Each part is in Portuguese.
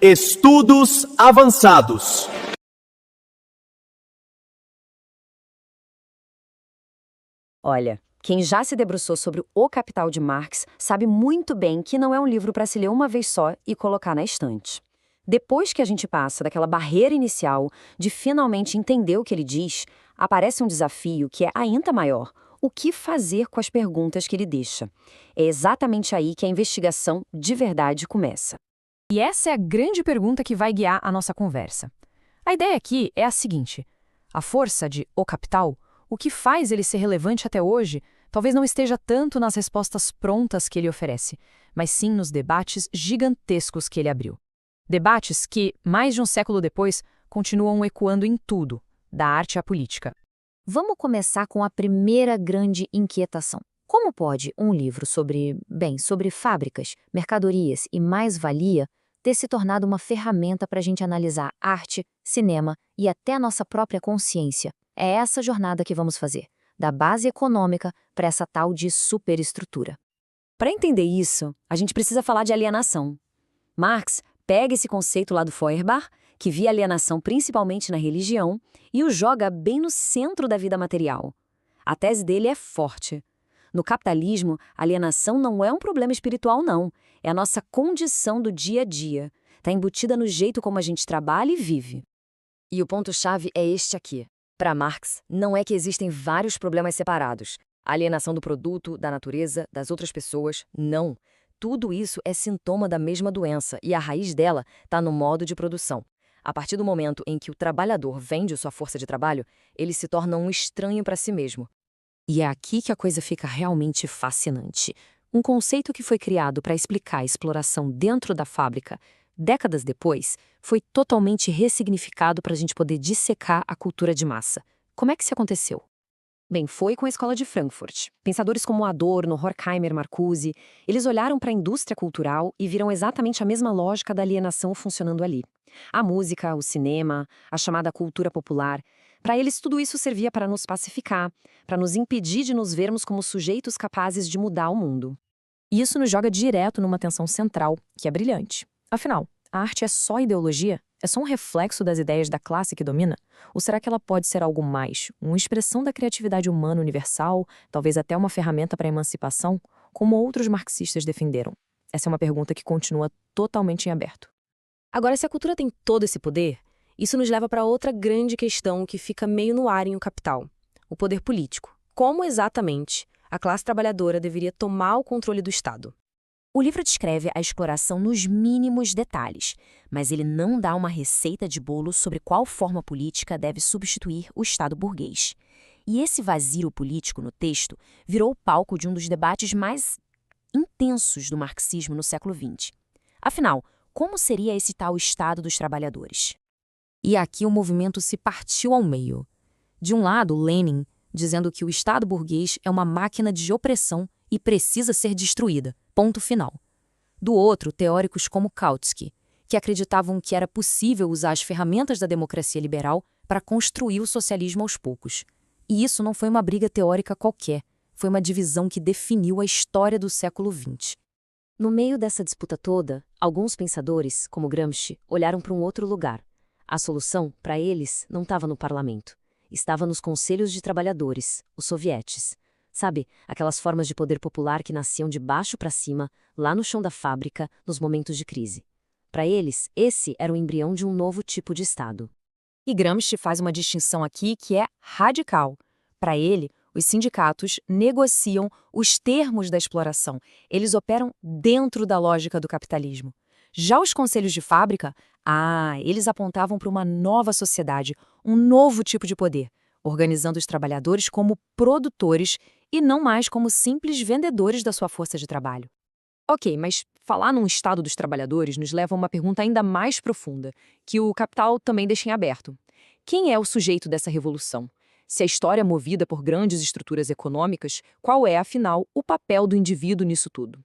Estudos avançados. Olha, quem já se debruçou sobre O Capital de Marx sabe muito bem que não é um livro para se ler uma vez só e colocar na estante. Depois que a gente passa daquela barreira inicial de finalmente entender o que ele diz, aparece um desafio que é ainda maior: o que fazer com as perguntas que ele deixa. É exatamente aí que a investigação de verdade começa. E essa é a grande pergunta que vai guiar a nossa conversa. A ideia aqui é a seguinte: a força de O Capital, o que faz ele ser relevante até hoje, talvez não esteja tanto nas respostas prontas que ele oferece, mas sim nos debates gigantescos que ele abriu. Debates que, mais de um século depois, continuam ecoando em tudo, da arte à política. Vamos começar com a primeira grande inquietação. Como pode um livro sobre fábricas, mercadorias e mais-valia ter se tornado uma ferramenta para a gente analisar arte, cinema e até a nossa própria consciência? É essa jornada que vamos fazer, da base econômica para essa tal de superestrutura. Para entender isso, a gente precisa falar de alienação. Marx pega esse conceito lá do Feuerbach, que via alienação principalmente na religião, e o joga bem no centro da vida material. A tese dele é forte. No capitalismo, a alienação não é um problema espiritual, não. É a nossa condição do dia a dia. Está embutida no jeito como a gente trabalha e vive. E o ponto-chave é este aqui. Para Marx, não é que existem vários problemas separados. A alienação do produto, da natureza, das outras pessoas, não. Tudo isso é sintoma da mesma doença e a raiz dela está no modo de produção. A partir do momento em que o trabalhador vende sua força de trabalho, ele se torna um estranho para si mesmo. E é aqui que a coisa fica realmente fascinante. Um conceito que foi criado para explicar a exploração dentro da fábrica, décadas depois, foi totalmente ressignificado para a gente poder dissecar a cultura de massa. Como é que isso aconteceu? Bem, foi com a Escola de Frankfurt. Pensadores como Adorno, Horkheimer, Marcuse, eles olharam para a indústria cultural e viram exatamente a mesma lógica da alienação funcionando ali. A música, o cinema, a chamada cultura popular. Para eles, tudo isso servia para nos pacificar, para nos impedir de nos vermos como sujeitos capazes de mudar o mundo. E isso nos joga direto numa tensão central, que é brilhante. Afinal, a arte é só ideologia? É só um reflexo das ideias da classe que domina? Ou será que ela pode ser algo mais, uma expressão da criatividade humana universal, talvez até uma ferramenta para a emancipação, como outros marxistas defenderam? Essa é uma pergunta que continua totalmente em aberto. Agora, se a cultura tem todo esse poder, isso nos leva para outra grande questão que fica meio no ar em O Capital: o poder político. Como exatamente a classe trabalhadora deveria tomar o controle do Estado? O livro descreve a exploração nos mínimos detalhes, mas ele não dá uma receita de bolo sobre qual forma política deve substituir o Estado burguês. E esse vazio político no texto virou o palco de um dos debates mais intensos do marxismo no século XX. Afinal, como seria esse tal Estado dos trabalhadores? E aqui o movimento se partiu ao meio. De um lado, Lenin, dizendo que o Estado burguês é uma máquina de opressão e precisa ser destruída. Ponto final. Do outro, teóricos como Kautsky, que acreditavam que era possível usar as ferramentas da democracia liberal para construir o socialismo aos poucos. E isso não foi uma briga teórica qualquer, foi uma divisão que definiu a história do século XX. No meio dessa disputa toda, alguns pensadores, como Gramsci, olharam para um outro lugar. A solução, para eles, não estava no parlamento. Estava nos conselhos de trabalhadores, os sovietes. Sabe, aquelas formas de poder popular que nasciam de baixo para cima, lá no chão da fábrica, nos momentos de crise. Para eles, esse era o embrião de um novo tipo de Estado. E Gramsci faz uma distinção aqui que é radical. Para ele, os sindicatos negociam os termos da exploração. Eles operam dentro da lógica do capitalismo. Já os conselhos de fábrica, eles apontavam para uma nova sociedade, um novo tipo de poder, organizando os trabalhadores como produtores e não mais como simples vendedores da sua força de trabalho. Ok, mas falar num Estado dos trabalhadores nos leva a uma pergunta ainda mais profunda, que o Capital também deixa em aberto. Quem é o sujeito dessa revolução? Se a história é movida por grandes estruturas econômicas, qual é, afinal, o papel do indivíduo nisso tudo?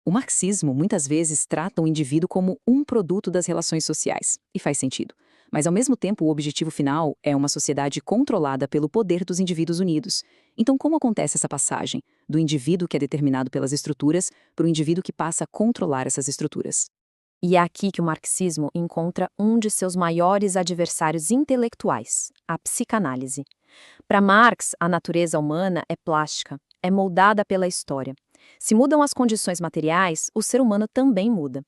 O marxismo muitas vezes trata o indivíduo como um produto das relações sociais, e faz sentido. Mas, ao mesmo tempo, o objetivo final é uma sociedade controlada pelo poder dos indivíduos unidos. Então, como acontece essa passagem do indivíduo que é determinado pelas estruturas para o indivíduo que passa a controlar essas estruturas? E é aqui que o marxismo encontra um de seus maiores adversários intelectuais, a psicanálise. Para Marx, a natureza humana é plástica, é moldada pela história. Se mudam as condições materiais, o ser humano também muda.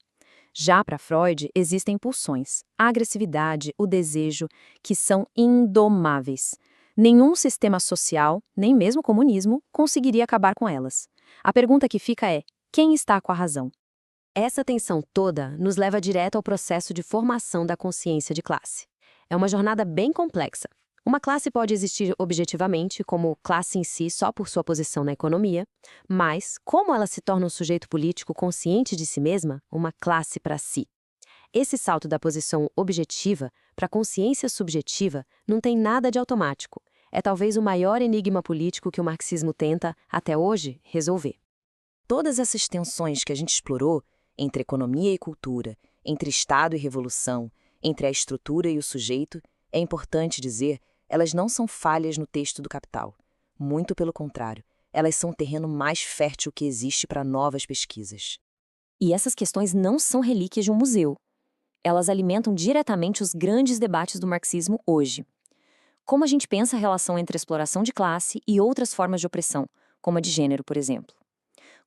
Já para Freud, existem pulsões, a agressividade, o desejo, que são indomáveis. Nenhum sistema social, nem mesmo o comunismo, conseguiria acabar com elas. A pergunta que fica é: quem está com a razão? Essa tensão toda nos leva direto ao processo de formação da consciência de classe. É uma jornada bem complexa. Uma classe pode existir objetivamente, como classe em si só por sua posição na economia, mas, como ela se torna um sujeito político consciente de si mesma, uma classe para si. Esse salto da posição objetiva para a consciência subjetiva não tem nada de automático. É talvez o maior enigma político que o marxismo tenta, até hoje, resolver. Todas essas tensões que a gente explorou, entre economia e cultura, entre Estado e revolução, entre a estrutura e o sujeito, é importante dizer, elas não são falhas no texto do Capital. Muito pelo contrário, elas são o terreno mais fértil que existe para novas pesquisas. E essas questões não são relíquias de um museu. Elas alimentam diretamente os grandes debates do marxismo hoje. Como a gente pensa a relação entre a exploração de classe e outras formas de opressão, como a de gênero, por exemplo?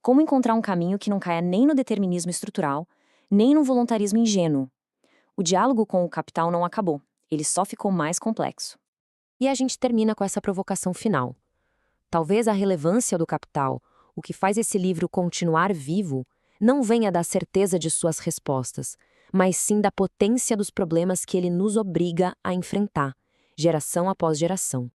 Como encontrar um caminho que não caia nem no determinismo estrutural, nem no voluntarismo ingênuo? O diálogo com o Capital não acabou, ele só ficou mais complexo. E a gente termina com essa provocação final. Talvez a relevância do Capital, o que faz esse livro continuar vivo, não venha da certeza de suas respostas, mas sim da potência dos problemas que ele nos obriga a enfrentar, geração após geração.